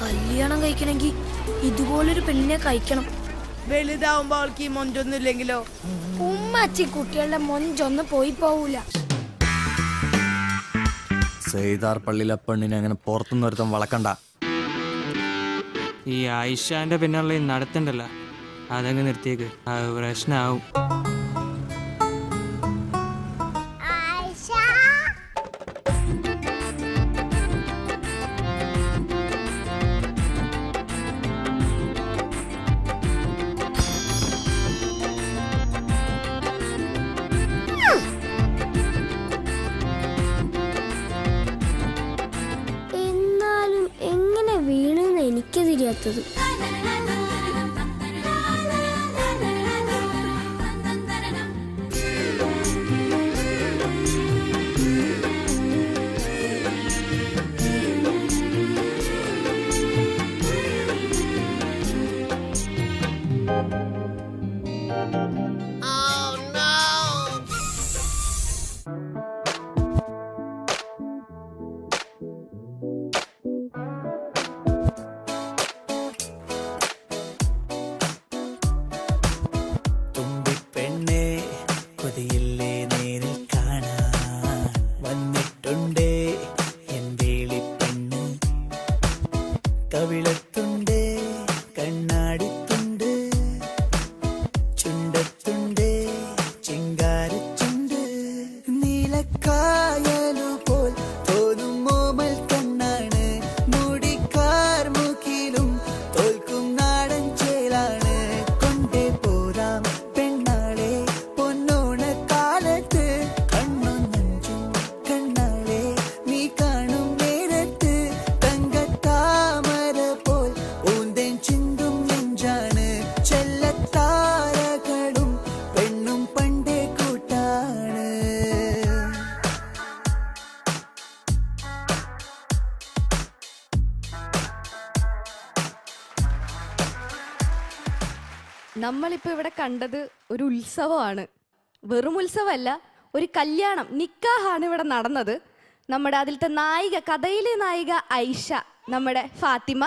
കല്യാണം കഴിക്കണമെങ്കിൽ ഇതുപോലൊരു പെണ്ണിനെ കഴിക്കണം. വലുതാവുമ്പോ അവൾക്ക് ഈ മൊഞ്ചൊന്നും ഇല്ലെങ്കിലോ? ഉമ്മച്ചി കുട്ടികളുടെ മൊഞ്ചൊന്നും പോയി പോവൂല. സെയ്താർ പള്ളിയിലെ പെണ്ണിനെ അങ്ങനെ പുറത്തുനിന്ന് ഒരുത്തം വളക്കണ്ട. ഈ ആയിഷാന്റെ പിന്നുള്ള ഈ നടത്തണ്ടല്ലോ, അതങ്ങ് നിർത്തിയേക്ക്, പ്രശ്നമാവും. എന്നാലും എങ്ങനെ വീണെന്ന് എനിക്ക് തിരിയാത്തത്. തുമ്പിപ്പെണ്ണേ കൊതിയില്ലേ നേരിൽ കാണാൻ വന്നിട്ടുണ്ടേ എന്തേളിപ്പെണ്ണ് കവിളത്തുണ്ടേ കണ്ണാടിത്തുണ്ട് ചുണ്ടത്തുണ്ടേ ചിങ്കാരച്ചുണ്ട് നീലക്കായലുപോൽ തോന്നും മോമൽ കണ്ണാണ് മുടിക്കാർ മുഖിലും തോൽക്കും നാടൻ ചേലാണ് കൊണ്ടേ പോരാം പെണ്ണാളെ പൊന്നോണ കാലത്ത് കണ്ണു നഞ്ചും കണ്ണാളെ നീ കാണും നേരത്ത് തങ്കത്താമര പോൽ ഊന്തൻ ചിന്തും നെഞ്ചാണ് ചെല്ലത്താരകളും പെണ്ണും പണ്ടേ കൂട്ടാണ്. നമ്മളിപ്പോ ഇവിടെ കണ്ടത് ഒരു ഉത്സവമാണ്. വെറും ഉത്സവമല്ല, ഒരു കല്യാണം, നിക്കാഹാണ് ഇവിടെ നടന്നത്. നമ്മുടെ അതിലത്തെ നായിക, കഥയിലെ നായിക ഐഷ, നമ്മുടെ ഫാത്തിമ,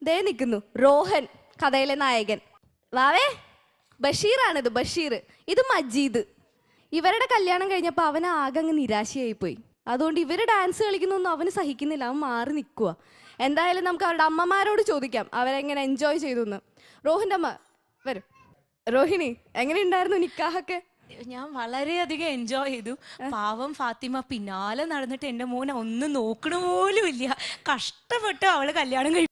ദേ നിൽക്കുന്നു റോഹൻ, കഥയിലെ നായകൻ. വാവേ, ബഷീറാണിത്, ബഷീർ. ഇത് മജീദ്. ഇവരുടെ കല്യാണം കഴിഞ്ഞപ്പോൾ അവന് ആകെ അങ്ങ് നിരാശയായി പോയി. അതുകൊണ്ട് ഇവർ ഡാൻസ് കളിക്കുന്നൊന്നും അവന് സഹിക്കുന്നില്ല, അവൻ മാറി നിൽക്കുക. എന്തായാലും നമുക്ക് അവരുടെ അമ്മമാരോട് ചോദിക്കാം അവരെങ്ങനെ എൻജോയ് ചെയ്തു എന്ന്. റോഹിൻ്റെ അമ്മ വരും. രോഹിണി, എങ്ങനെയുണ്ടായിരുന്നു നിക്കാഹൊക്കെ? ഞാൻ വളരെയധികം എൻജോയ് ചെയ്തു. പാവം ഫാത്തിമ പിന്നാലെ നടന്നിട്ട് എൻ്റെ മോനെ ഒന്നും നോക്കണ പോലും ഇല്ല. കഷ്ടപ്പെട്ട് അവള് കല്യാണം കഴിച്ചു.